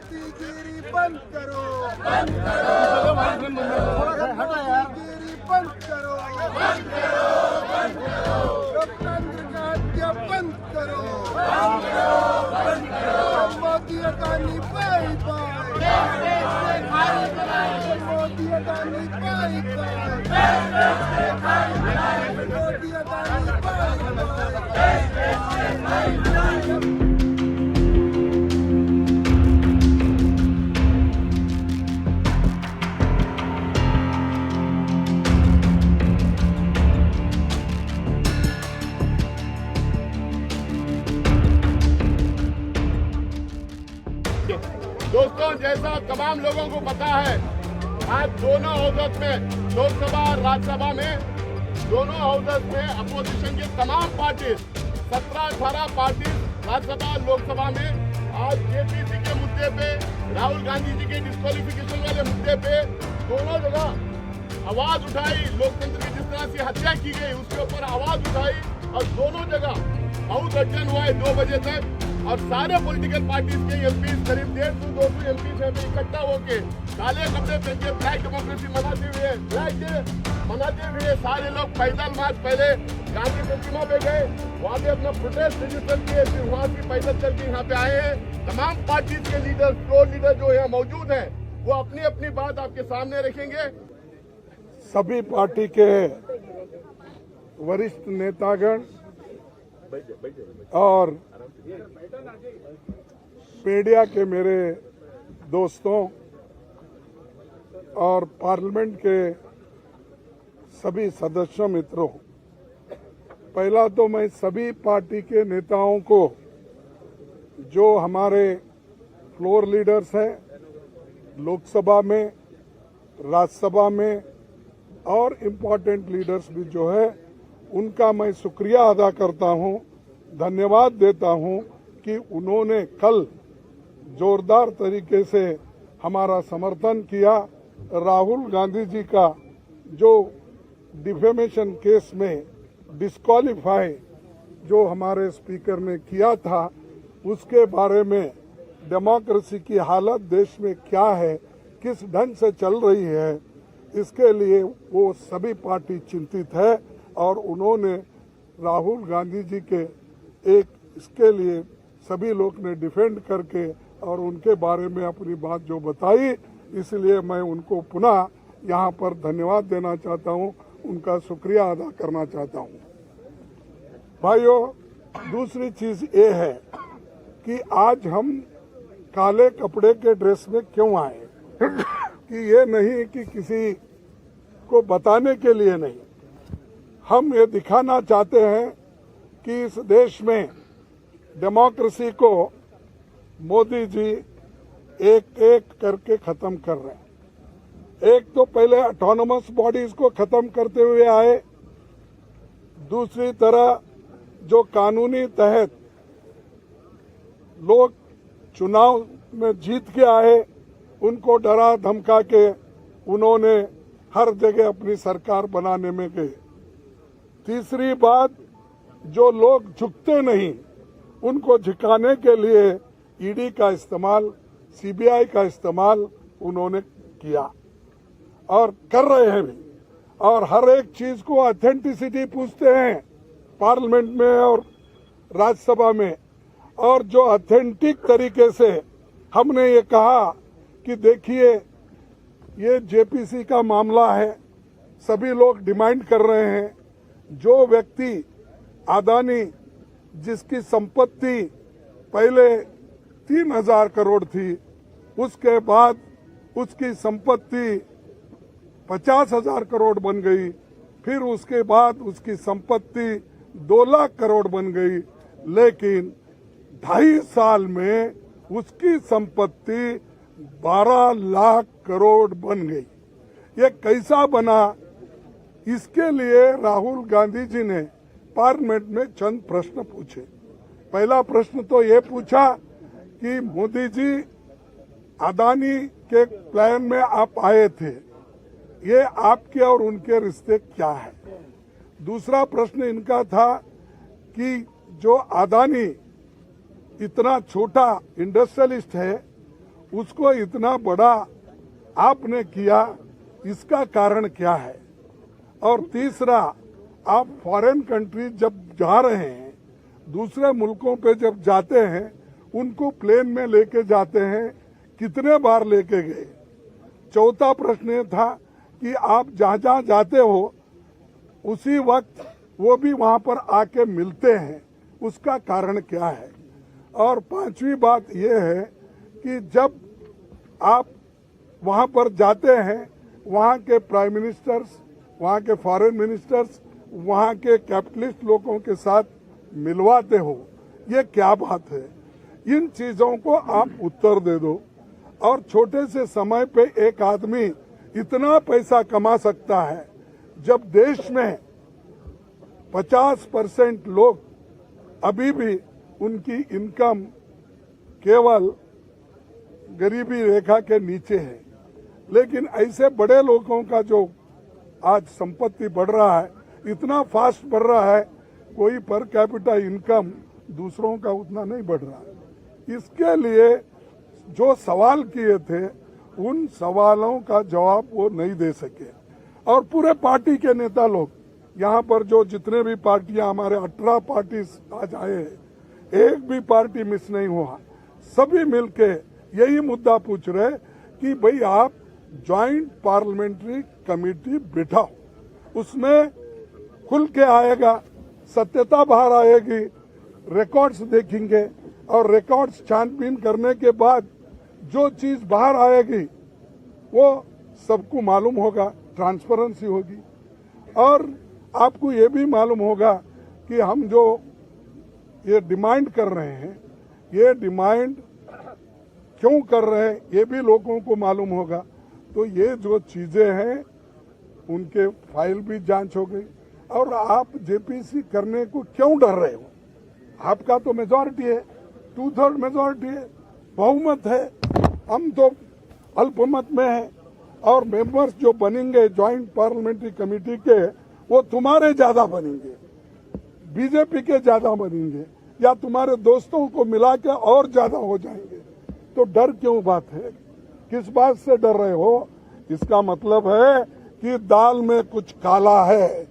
मोदीगिरी बंद करो, बंद करो, मोदीगिरी बंद करो, बंद करो, बंद करो, लोकतंत्र का हत्या बंद करो, बंद करो, बंद करो, Modi Adani bye bye, Modi Adani bye bye, Modi Adani bye bye. दोस्तों, जैसा तमाम लोगों को पता है, आज दोनों हाउसेस में, लोकसभा और राज्यसभा में, दोनों हाउसेस में अपोजिशन की तमाम पार्टी 17-18 पार्टी राज्यसभा और लोकसभा में आज जेपीसी के मुद्दे पे, राहुल गांधी जी के डिस्क्वालिफिकेशन वाले मुद्दे पे दोनों जगह आवाज उठाई। लोकतंत्र की जिस तरह से हत्या की गई उसके ऊपर आवाज उठाई और दोनों जगह बहुत अध्ययन हुआ है 2 बजे तक। और सारे पॉलिटिकल पार्टीज के एमपी, करीब 150-200 एमपी इकट्ठा होके काले कपड़े पहन के ब्लैक डेमोक्रेसी मनाते हुए, सारे लोग पैदल मार्च पहले गांधी प्रतिमा पे गए, वहाँ पे अपना प्रोटेस्ट रजिस्टर किए, फिर वहाँ से पैदल चल के यहाँ पे आए हैं। तमाम पार्टीज के लीडर, फ्लोर लीडर जो यहाँ मौजूद हैं, वो अपनी अपनी बात आपके सामने रखेंगे। सभी पार्टी के वरिष्ठ नेतागण और मीडिया के मेरे दोस्तों और पार्लियामेंट के सभी सदस्यों मित्रों, पहला तो मैं सभी पार्टी के नेताओं को, जो हमारे फ्लोर लीडर्स हैं लोकसभा में, राज्यसभा में और इम्पोर्टेंट लीडर्स भी जो है, उनका मैं शुक्रिया अदा करता हूं, धन्यवाद देता हूं कि उन्होंने कल जोरदार तरीके से हमारा समर्थन किया। राहुल गांधी जी का जो डिफेमेशन केस में डिस्क्वालीफाई जो हमारे स्पीकर ने किया था, उसके बारे में डेमोक्रेसी की हालत देश में क्या है, किस ढंग से चल रही है, इसके लिए वो सभी पार्टी चिंतित है। और उन्होंने राहुल गांधी जी के इसके लिए सभी लोग ने डिफेंड करके और उनके बारे में अपनी बात जो बताई, इसलिए मैं उनको पुनः यहाँ पर धन्यवाद देना चाहता हूँ, उनका शुक्रिया अदा करना चाहता हूँ। भाइयों, दूसरी चीज ये है कि आज हम काले कपड़े के ड्रेस में क्यों आए कि ये नहीं कि किसी को बताने के लिए नहीं, हम ये दिखाना चाहते हैं कि इस देश में डेमोक्रेसी को मोदी जी एक एक करके खत्म कर रहे हैं। एक तो पहले ऑटोनोमस बॉडीज को खत्म करते हुए आए, दूसरी तरह जो कानूनी तहत लोग चुनाव में जीत के आए, उनको डरा धमका के उन्होंने हर जगह अपनी सरकार बनाने में गए। तीसरी बात, जो लोग झुकते नहीं उनको झुकाने के लिए ईडी का इस्तेमाल, सीबीआई का इस्तेमाल उन्होंने किया और कर रहे हैं भी। और हर एक चीज को ऑथेंटिसिटी पूछते हैं पार्लियामेंट में और राज्यसभा में। और जो ऑथेंटिक तरीके से हमने ये कहा कि देखिए, ये जेपीसी का मामला है, सभी लोग डिमांड कर रहे हैं, जो व्यक्ति अडानी जिसकी संपत्ति पहले 3,000 करोड़ थी, उसके बाद उसकी संपत्ति 50,000 करोड़ बन गई, फिर उसके बाद उसकी संपत्ति 2 लाख करोड़ बन गई, लेकिन 2.5 साल में उसकी संपत्ति 12 लाख करोड़ बन गई। ये कैसा बना? इसके लिए राहुल गांधी जी ने पार्लियामेंट में चंद प्रश्न पूछे। पहला प्रश्न तो ये पूछा कि मोदी जी, अडानी के प्लान में आप आए थे, ये आपके और उनके रिश्ते क्या है? दूसरा प्रश्न इनका था कि जो अडानी इतना छोटा इंडस्ट्रियलिस्ट है, उसको इतना बड़ा आपने किया, इसका कारण क्या है? और तीसरा, आप फॉरेन कंट्री जब जा रहे हैं, दूसरे मुल्कों पे जब जाते हैं, उनको प्लेन में लेके जाते हैं, कितने बार लेके गए? चौथा प्रश्न ये था कि आप जहाँ जहाँ जाते हो उसी वक्त वो भी वहाँ पर आके मिलते हैं, उसका कारण क्या है? और पांचवी बात ये है कि जब आप वहाँ पर जाते हैं, वहाँ के प्राइम मिनिस्टर्स, वहाँ के फॉरेन मिनिस्टर्स, वहाँ के कैपिटलिस्ट लोगों के साथ मिलवाते हो, ये क्या बात है? इन चीजों को आप उत्तर दे दो। और छोटे से समय पे एक आदमी इतना पैसा कमा सकता है, जब देश में 50% लोग अभी भी उनकी इनकम केवल गरीबी रेखा के नीचे है। लेकिन ऐसे बड़े लोगों का जो आज संपत्ति बढ़ रहा है, इतना फास्ट बढ़ रहा है, कोई पर कैपिटा इनकम दूसरों का उतना नहीं बढ़ रहा है। इसके लिए जो सवाल किए थे, उन सवालों का जवाब वो नहीं दे सके। और पूरे पार्टी के नेता लोग यहाँ पर जो जितने भी पार्टियां, हमारे 18 पार्टी आज आए हैं, एक भी पार्टी मिस नहीं हुआ। सभी मिलके यही मुद्दा पूछ रहे कि भाई आप ज्वाइंट पार्लियामेंट्री कमेटी बिठाओ, उसमें खुल के आएगा, सत्यता बाहर आएगी, रिकॉर्ड्स देखेंगे और रिकॉर्ड्स छानबीन करने के बाद जो चीज बाहर आएगी वो सबको मालूम होगा, ट्रांसपेरेंसी होगी। और आपको ये भी मालूम होगा कि हम जो ये डिमांड कर रहे हैं, ये डिमांड क्यों कर रहे हैं, ये भी लोगों को मालूम होगा। तो ये जो चीजें हैं, उनके फाइल भी जांच हो गई। और आप जेपीसी करने को क्यों डर रहे हो? आपका तो मेजॉरिटी है, 2/3 मेजॉरिटी है, बहुमत है। हम तो अल्पमत में हैं। और मेंबर्स जो बनेंगे ज्वाइंट पार्लियामेंट्री कमेटी के, वो तुम्हारे ज्यादा बनेंगे, बीजेपी के ज्यादा बनेंगे, या तुम्हारे दोस्तों को मिला के और ज्यादा हो जाएंगे। तो डर क्यों बात है? किस बात से डर रहे हो? इसका मतलब है कि दाल में कुछ काला है।